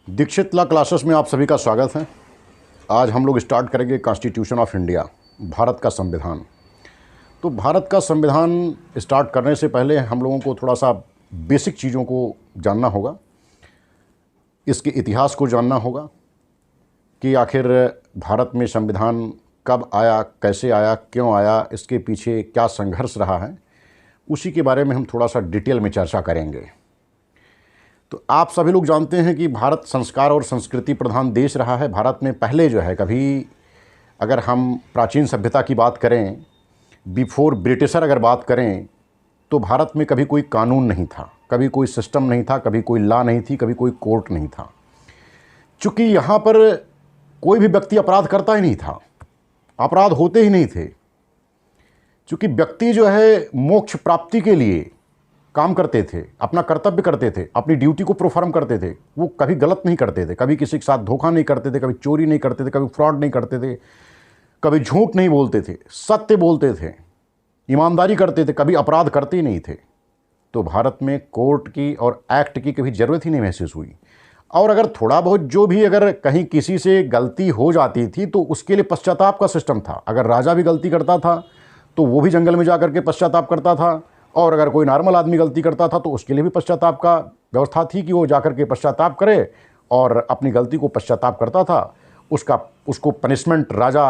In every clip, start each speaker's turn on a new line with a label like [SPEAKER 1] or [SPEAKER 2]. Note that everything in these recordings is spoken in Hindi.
[SPEAKER 1] दीक्षित लॉ क्लासेस में आप सभी का स्वागत है। आज हम लोग स्टार्ट करेंगे कॉन्स्टिट्यूशन ऑफ इंडिया, भारत का संविधान। तो भारत का संविधान स्टार्ट करने से पहले हम लोगों को थोड़ा सा बेसिक चीज़ों को जानना होगा, इसके इतिहास को जानना होगा कि आखिर भारत में संविधान कब आया, कैसे आया, क्यों आया, इसके पीछे क्या संघर्ष रहा है, उसी के बारे में हम थोड़ा सा डिटेल में चर्चा करेंगे। तो आप सभी लोग जानते हैं कि भारत संस्कार और संस्कृति प्रधान देश रहा है। भारत में पहले जो है कभी अगर हम प्राचीन सभ्यता की बात करें, बिफोर ब्रिटिशर अगर बात करें, तो भारत में कभी कोई कानून नहीं था, कभी कोई सिस्टम नहीं था, कभी कोई लॉ नहीं थी, कभी कोई कोर्ट नहीं था। चूँकि यहाँ पर कोई भी व्यक्ति अपराध करता ही नहीं था, अपराध होते ही नहीं थे। चूँकि व्यक्ति जो है मोक्ष प्राप्ति के लिए काम करते थे, अपना कर्तव्य करते थे, अपनी ड्यूटी को परफॉर्म करते थे। वो कभी गलत नहीं करते थे, कभी किसी के साथ धोखा नहीं करते थे, कभी चोरी नहीं करते थे, कभी फ्रॉड नहीं करते थे, कभी झूठ नहीं बोलते थे, सत्य बोलते थे, ईमानदारी करते थे, कभी अपराध करते ही नहीं थे। तो भारत में कोर्ट की और एक्ट की कभी ज़रूरत ही नहीं महसूस हुई। और अगर थोड़ा बहुत जो भी अगर कहीं किसी से गलती हो जाती थी तो उसके लिए पश्चाताप का सिस्टम था। अगर राजा भी गलती करता था तो वो भी जंगल में जा कर के पश्चाताप करता था, और अगर कोई नॉर्मल आदमी गलती करता था तो उसके लिए भी पश्चाताप का व्यवस्था थी कि वो जाकर के पश्चाताप करे और अपनी गलती को पश्चाताप करता था। उसको पनिशमेंट राजा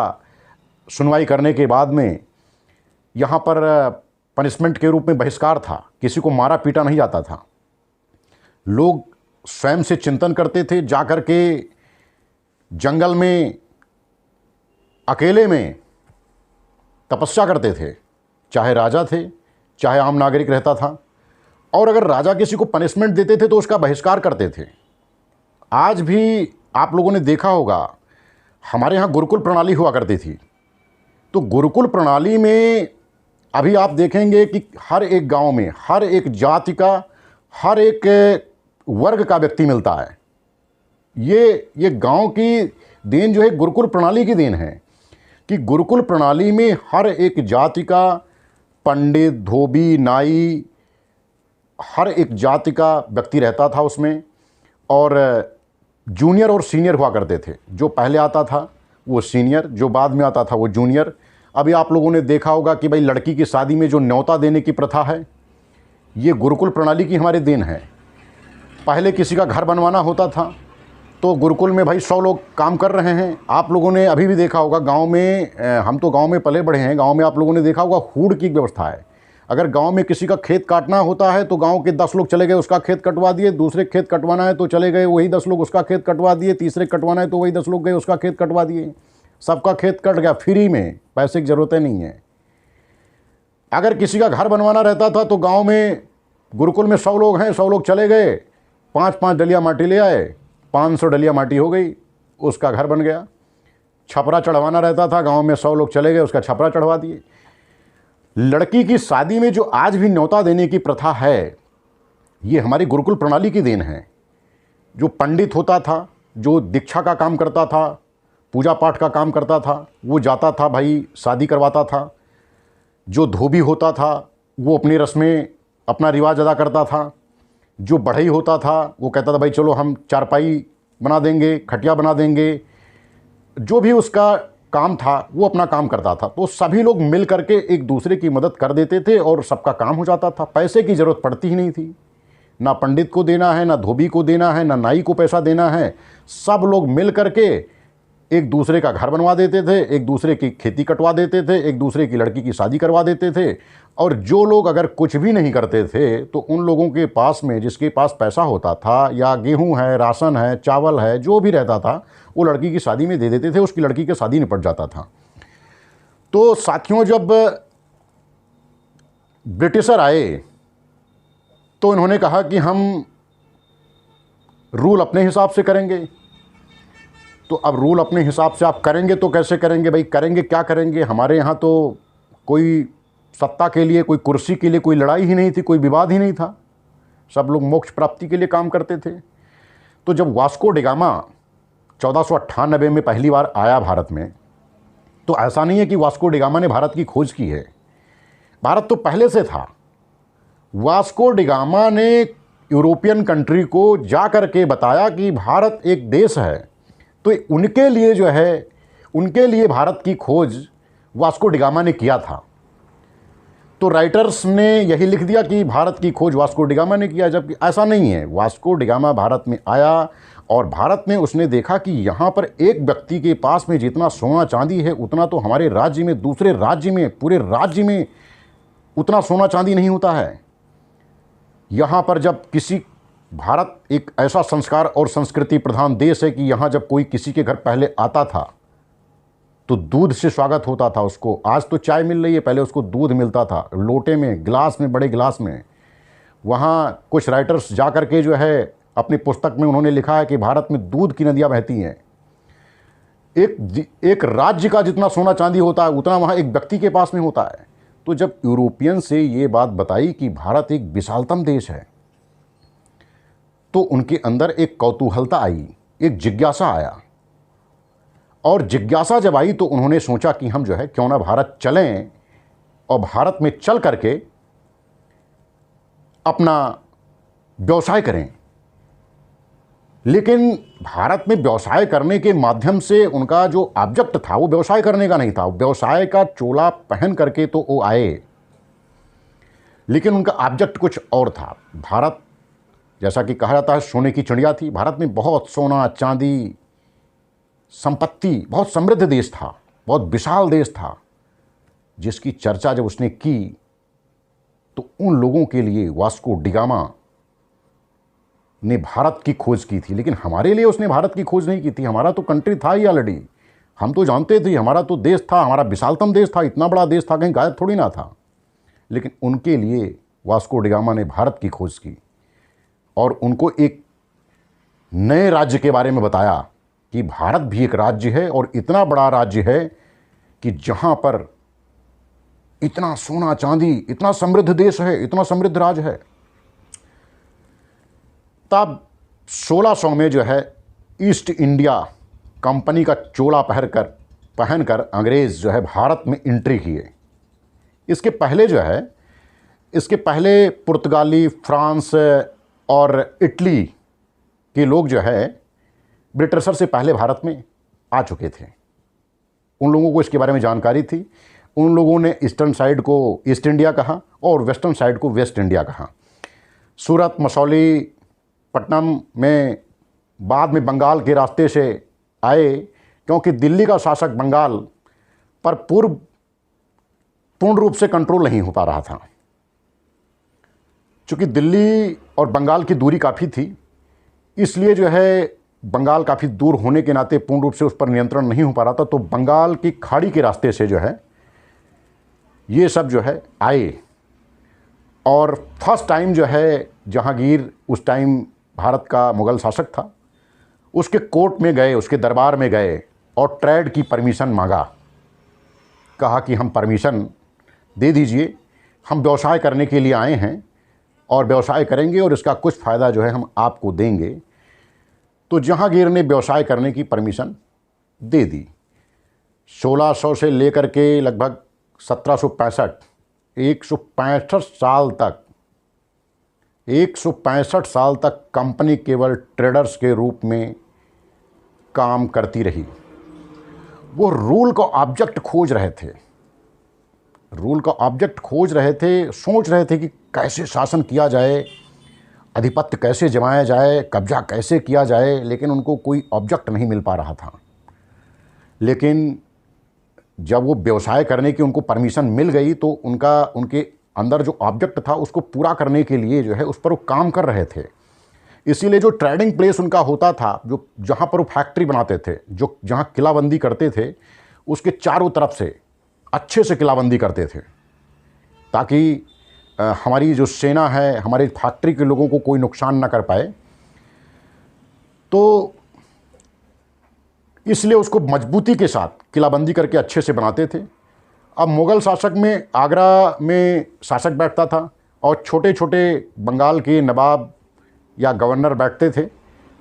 [SPEAKER 1] सुनवाई करने के बाद में यहाँ पर पनिशमेंट के रूप में बहिष्कार था, किसी को मारा पीटा नहीं जाता था। लोग स्वयं से चिंतन करते थे, जा कर के जंगल में अकेले में तपस्या करते थे, चाहे राजा थे चाहे आम नागरिक रहता था। और अगर राजा किसी को पनिशमेंट देते थे तो उसका बहिष्कार करते थे। आज भी आप लोगों ने देखा होगा हमारे यहाँ गुरुकुल प्रणाली हुआ करती थी। तो गुरुकुल प्रणाली में अभी आप देखेंगे कि हर एक गांव में हर एक जाति का, हर एक वर्ग का व्यक्ति मिलता है। ये गांव की देन जो है गुरुकुल प्रणाली की देन है कि गुरुकुल प्रणाली में हर एक जाति का पंडित, धोबी, नाई, हर एक जाति का व्यक्ति रहता था उसमें। और जूनियर और सीनियर हुआ करते थे। जो पहले आता था वो सीनियर, जो बाद में आता था वो जूनियर। अभी आप लोगों ने देखा होगा कि भाई लड़की की शादी में जो न्योता देने की प्रथा है, ये गुरुकुल प्रणाली की हमारे देन है। पहले किसी का घर बनवाना होता था तो गुरुकुल में भाई 100 लोग काम कर रहे हैं। आप लोगों ने अभी भी देखा होगा गांव में, हम तो गांव में पले बढ़े हैं, गांव में आप लोगों ने देखा होगा हूड़ की व्यवस्था है। अगर गांव में किसी का खेत काटना होता है तो गांव के 10 लोग चले गए, उसका खेत कटवा दिए। दूसरे खेत कटवाना है तो चले गए, वही 10 लोग उसका खेत कटवा दिए। तीसरे कटवाना है तो वही 10 लोग गए, उसका खेत कटवा दिए। सबका खेत कट गया फ्री में, पैसे की ज़रूरत नहीं है। अगर किसी का घर बनवाना रहता था तो गाँव में गुरुकुल में 100 लोग हैं, 100 लोग चले गए, 5-5 डलिया माटी ले आए, 500 डलिया माटी हो गई, उसका घर बन गया। छपरा चढ़वाना रहता था, गांव में 100 लोग चले गए, उसका छपरा चढ़वा दिए। लड़की की शादी में जो आज भी न्योता देने की प्रथा है, ये हमारी गुरुकुल प्रणाली की देन है। जो पंडित होता था, जो दीक्षा का काम करता था, पूजा पाठ का काम करता था, वो जाता था भाई शादी करवाता था। जो धोबी होता था वो अपनी रस्में, अपना रिवाज अदा करता था। जो बढ़ई होता था वो कहता था भाई चलो हम चारपाई बना देंगे, खटिया बना देंगे। जो भी उसका काम था वो अपना काम करता था। तो सभी लोग मिल करके एक दूसरे की मदद कर देते थे और सबका काम हो जाता था। पैसे की ज़रूरत पड़ती ही नहीं थी, ना पंडित को देना है, ना धोबी को देना है, ना नाई को पैसा देना है। सब लोग मिल करके एक दूसरे का घर बनवा देते थे, एक दूसरे की खेती कटवा देते थे, एक दूसरे की लड़की की शादी करवा देते थे। और जो लोग अगर कुछ भी नहीं करते थे तो उन लोगों के पास में, जिसके पास पैसा होता था या गेहूं है, राशन है, चावल है, जो भी रहता था वो लड़की की शादी में दे देते थे, उसकी लड़की की शादी निपट जाता था। तो साथियों, जब ब्रिटिशर आए तो इन्होंने कहा कि हम रूल अपने हिसाब से करेंगे। तो अब रूल अपने हिसाब से आप करेंगे तो कैसे करेंगे भाई, करेंगे क्या करेंगे। हमारे यहाँ तो कोई सत्ता के लिए, कोई कुर्सी के लिए कोई लड़ाई ही नहीं थी, कोई विवाद ही नहीं था। सब लोग मोक्ष प्राप्ति के लिए काम करते थे। तो जब वास्को डिगामा 1498 में पहली बार आया भारत में, तो ऐसा नहीं है कि वास्को डिगामा ने भारत की खोज की है, भारत तो पहले से था। वास्को डिगामा ने यूरोपियन कंट्री को जा कर के बताया कि भारत एक देश है, तो उनके लिए जो है, उनके लिए भारत की खोज वास्को डी गामा ने किया था। तो राइटर्स ने यही लिख दिया कि भारत की खोज वास्को डी गामा ने किया, जबकि ऐसा नहीं है। वास्को डी गामा भारत में आया और भारत में उसने देखा कि यहाँ पर एक व्यक्ति के पास में जितना सोना चांदी है उतना तो हमारे राज्य में, दूसरे राज्य में, पूरे राज्य में उतना सोना चांदी नहीं होता है। यहाँ पर जब किसी, भारत एक ऐसा संस्कार और संस्कृति प्रधान देश है कि यहाँ जब कोई किसी के घर पहले आता था तो दूध से स्वागत होता था उसको। आज तो चाय मिल रही है, पहले उसको दूध मिलता था, लोटे में, गिलास में, बड़े गिलास में। वहाँ कुछ राइटर्स जा कर के जो है अपनी पुस्तक में उन्होंने लिखा है कि भारत में दूध की नदियाँ बहती हैं। एक राज्य का जितना सोना चांदी होता है उतना वहाँ एक व्यक्ति के पास में होता है। तो जब यूरोपियन से ये बात बताई कि भारत एक विशालतम देश है, तो उनके अंदर एक कौतूहलता आई, एक जिज्ञासा आया। और जिज्ञासा जब आई तो उन्होंने सोचा कि हम जो है क्यों ना भारत चलें और भारत में चल करके अपना व्यवसाय करें। लेकिन भारत में व्यवसाय करने के माध्यम से उनका जो ऑब्जेक्ट था वो व्यवसाय करने का नहीं था। व्यवसाय का चोला पहन करके तो वो आए, लेकिन उनका ऑब्जेक्ट कुछ और था। भारत, जैसा कि कहा जाता है, सोने की चिड़िया थी। भारत में बहुत सोना चांदी, संपत्ति, बहुत समृद्ध देश था, बहुत विशाल देश था, जिसकी चर्चा जब उसने की तो उन लोगों के लिए वास्को डी गामा ने भारत की खोज की थी। लेकिन हमारे लिए उसने भारत की खोज नहीं की थी। हमारा तो कंट्री था ही ऑलरेडी, हम तो जानते थे, हमारा तो देश था, हमारा विशालतम देश था, इतना बड़ा देश था, कहीं गायब थोड़ी ना था। लेकिन उनके लिए वास्को डी गामा ने भारत की खोज की और उनको एक नए राज्य के बारे में बताया कि भारत भी एक राज्य है और इतना बड़ा राज्य है कि जहाँ पर इतना सोना चांदी, इतना समृद्ध देश है, इतना समृद्ध राज्य है। तब 1600 में जो है ईस्ट इंडिया कंपनी का चोला पहनकर अंग्रेज़ जो है भारत में एंट्री किए। इसके पहले जो है, इसके पहले पुर्तगाली, फ्रांस और इटली के लोग जो है ब्रिटिशर से पहले भारत में आ चुके थे। उन लोगों को इसके बारे में जानकारी थी। उन लोगों ने ईस्टर्न साइड को ईस्ट इंडिया कहा और वेस्टर्न साइड को वेस्ट इंडिया कहा। सूरत, मसौली, पटनम में बाद में बंगाल के रास्ते से आए, क्योंकि दिल्ली का शासक बंगाल पर पूर्ण रूप से कंट्रोल नहीं हो पा रहा था। चूँकि दिल्ली और बंगाल की दूरी काफ़ी थी, इसलिए जो है बंगाल काफ़ी दूर होने के नाते पूर्ण रूप से उस पर नियंत्रण नहीं हो पा रहा था। तो बंगाल की खाड़ी के रास्ते से जो है ये सब जो है आए। और फर्स्ट टाइम जो है जहांगीर, उस टाइम भारत का मुग़ल शासक था, उसके कोर्ट में गए, उसके दरबार में गए और ट्रेड की परमिशन मांगा। कहा कि हम परमिशन दे दीजिए, हम व्यवसाय करने के लिए आए हैं और व्यवसाय करेंगे और इसका कुछ फ़ायदा जो है हम आपको देंगे। तो जहांगीर ने व्यवसाय करने की परमिशन दे दी। 1600 से लेकर के लगभग 1765, 165 साल तक, 165 साल तक कंपनी केवल ट्रेडर्स के रूप में काम करती रही। वो रूल का ऑब्जेक्ट खोज रहे थे, रूल का ऑब्जेक्ट खोज रहे थे, सोच रहे थे कि कैसे शासन किया जाए, आधिपत्य कैसे जमाया जाए, कब्जा कैसे किया जाए, लेकिन उनको कोई ऑब्जेक्ट नहीं मिल पा रहा था। लेकिन जब वो व्यवसाय करने की उनको परमिशन मिल गई तो उनके अंदर जो ऑब्जेक्ट था उसको पूरा करने के लिए जो है उस पर वो काम कर रहे थे। इसीलिए जो ट्रेडिंग प्लेस उनका होता था, जो जहाँ पर वो फैक्ट्री बनाते थे, जो जहाँ किलाबंदी करते थे, उसके चारों तरफ से अच्छे से किलाबंदी करते थे ताकि हमारी जो सेना है, हमारी फैक्ट्री के लोगों को कोई नुकसान ना कर पाए। तो इसलिए उसको मजबूती के साथ किलाबंदी करके अच्छे से बनाते थे। अब मुग़ल शासक में आगरा में शासक बैठता था और छोटे छोटे बंगाल के नवाब या गवर्नर बैठते थे,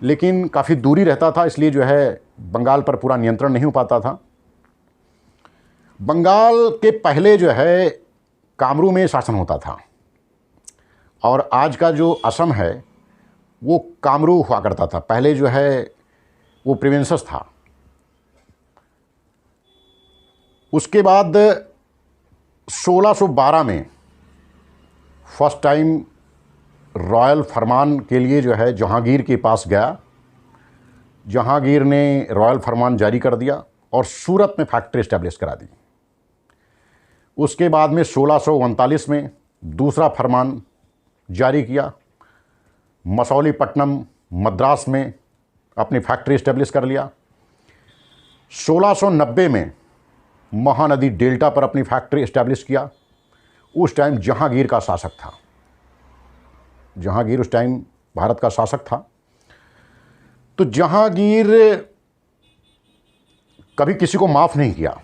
[SPEAKER 1] लेकिन काफ़ी दूरी रहता था, इसलिए जो है बंगाल पर पूरा नियंत्रण नहीं हो पाता था। बंगाल के पहले जो है कामरू में शासन होता था और आज का जो असम है वो कामरू हुआ करता था। पहले जो है वो प्रोविंसेस था। उसके बाद 1612 में फर्स्ट टाइम रॉयल फरमान के लिए जो है जहांगीर के पास गया। जहांगीर ने रॉयल फरमान जारी कर दिया और सूरत में फैक्ट्री इस्टेब्लिश करा दी। उसके बाद में 1639 में दूसरा फरमान जारी किया। मसौलीपट्टनम मद्रास में अपनी फैक्ट्री इस्टेब्लिश कर लिया। 1690 में महानदी डेल्टा पर अपनी फैक्ट्री इस्टेब्लिश किया। उस टाइम जहांगीर का शासक था। जहांगीर उस टाइम भारत का शासक था। तो जहांगीर कभी किसी को माफ़ नहीं किया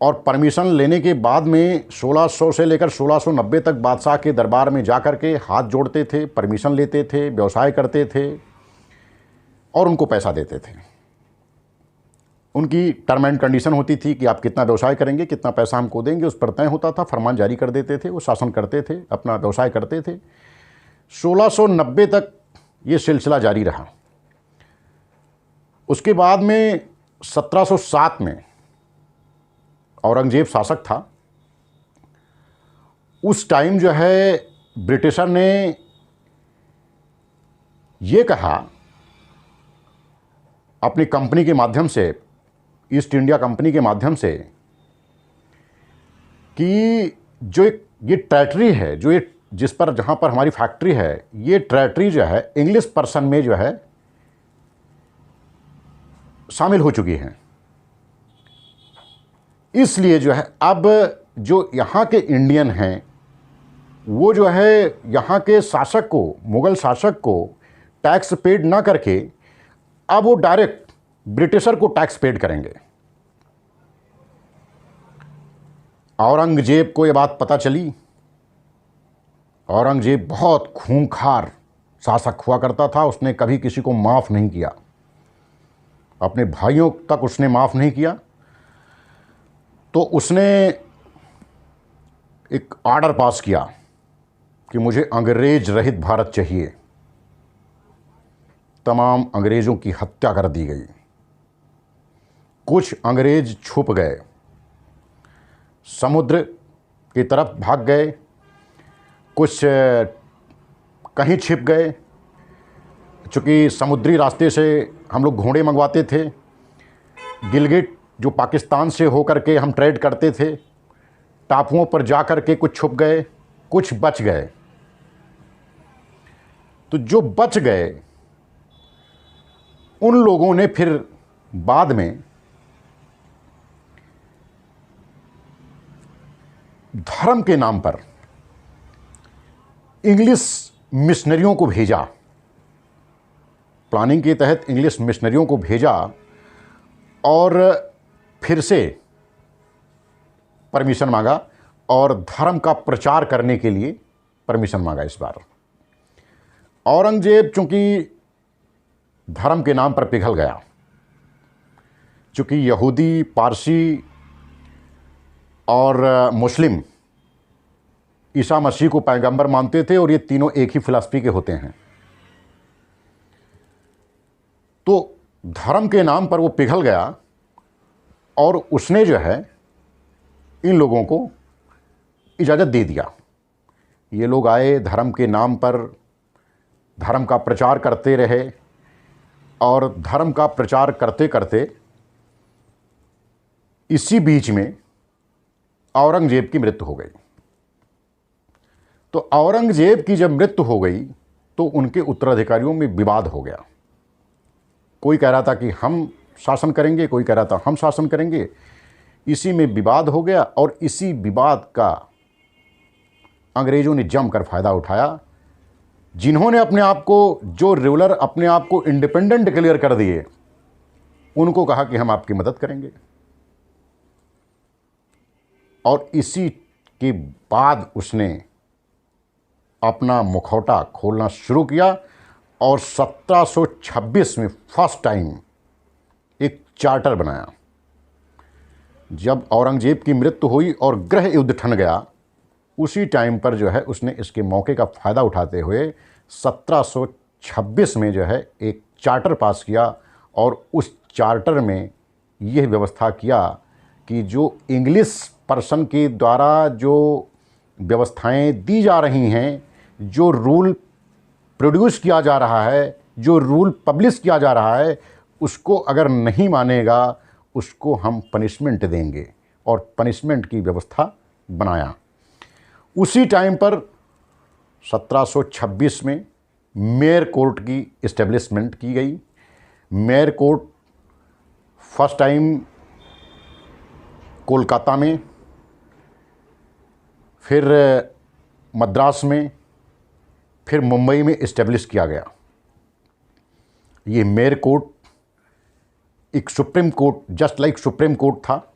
[SPEAKER 1] और परमिशन लेने के बाद में 1600 से लेकर 1690 तक बादशाह के दरबार में जाकर के हाथ जोड़ते थे, परमिशन लेते थे, व्यवसाय करते थे और उनको पैसा देते थे। उनकी टर्म एंड कंडीशन होती थी कि आप कितना व्यवसाय करेंगे, कितना पैसा हमको देंगे, उस पर तय होता था। फरमान जारी कर देते थे, वो शासन करते थे, अपना व्यवसाय करते थे। 1690 तक ये सिलसिला जारी रहा। उसके बाद में 1707 में औरंगजेब शासक था। उस टाइम जो है ब्रिटिशर ने ये कहा अपनी कंपनी के माध्यम से, ईस्ट इंडिया कंपनी के माध्यम से, कि जो ये टेरिटरी है, जो ये जिस पर जहाँ पर हमारी फैक्ट्री है, ये टेरिटरी जो है इंग्लिश पर्सन में जो है शामिल हो चुकी हैं। इसलिए जो है अब जो यहाँ के इंडियन हैं वो जो है यहाँ के शासक को, मुग़ल शासक को टैक्स पेड ना करके अब वो डायरेक्ट ब्रिटिशर को टैक्स पेड करेंगे। औरंगजेब को ये बात पता चली। औरंगजेब बहुत खूंखार शासक हुआ करता था। उसने कभी किसी को माफ़ नहीं किया, अपने भाइयों तक उसने माफ़ नहीं किया। तो उसने एक आर्डर पास किया कि मुझे अंग्रेज रहित भारत चाहिए। तमाम अंग्रेज़ों की हत्या कर दी गई। कुछ अंग्रेज छुप गए, समुद्र की तरफ भाग गए, कुछ कहीं छिप गए। चूँकि समुद्री रास्ते से हम लोग घोड़े मंगवाते थे, गिलगिट जो पाकिस्तान से होकर के हम ट्रेड करते थे, टापुओं पर जा कर के कुछ छुप गए, कुछ बच गए। तो जो बच गए उन लोगों ने फिर बाद में धर्म के नाम पर इंग्लिश मिशनरियों को भेजा। प्लानिंग के तहत इंग्लिश मिशनरियों को भेजा और फिर से परमिशन मांगा और धर्म का प्रचार करने के लिए परमिशन मांगा। इस बार औरंगजेब चूंकि धर्म के नाम पर पिघल गया, चूंकि यहूदी, पारसी और मुस्लिम ईसा मसीह को पैगंबर मानते थे और ये तीनों एक ही फिलॉसफी के होते हैं। तो धर्म के नाम पर वो पिघल गया और उसने जो है इन लोगों को इजाज़त दे दिया। ये लोग आए, धर्म के नाम पर धर्म का प्रचार करते रहे और धर्म का प्रचार करते करते इसी बीच में औरंगजेब की मृत्यु हो गई। तो औरंगजेब की जब मृत्यु हो गई तो उनके उत्तराधिकारियों में विवाद हो गया। कोई कह रहा था कि हम शासन करेंगे, कोई कह रहा था हम शासन करेंगे। इसी में विवाद हो गया और इसी विवाद का अंग्रेज़ों ने जमकर फ़ायदा उठाया। जिन्होंने अपने आप को, जो रूलर अपने आप को इंडिपेंडेंट डिक्लेयर कर दिए, उनको कहा कि हम आपकी मदद करेंगे। और इसी के बाद उसने अपना मुखौटा खोलना शुरू किया और 1726 में फर्स्ट टाइम एक चार्टर बनाया। जब औरंगजेब की मृत्यु हुई और गृह युद्ध ठन गया उसी टाइम पर जो है उसने इसके मौके का फ़ायदा उठाते हुए 1726 में जो है एक चार्टर पास किया और उस चार्टर में यह व्यवस्था किया कि जो इंग्लिश पर्सन के द्वारा जो व्यवस्थाएं दी जा रही हैं, जो रूल प्रोड्यूस किया जा रहा है, जो रूल पब्लिश किया जा रहा है, उसको अगर नहीं मानेगा उसको हम पनिशमेंट देंगे और पनिशमेंट की व्यवस्था बनाया। उसी टाइम पर 1726 में मेयर कोर्ट की इस्टेब्लिशमेंट की गई। Mayor court first time Kolkata में, फिर मद्रास में, फिर मुंबई में इस्टेब्लिश किया गया। ये मेयर कोर्ट एक supreme court, just like supreme court था।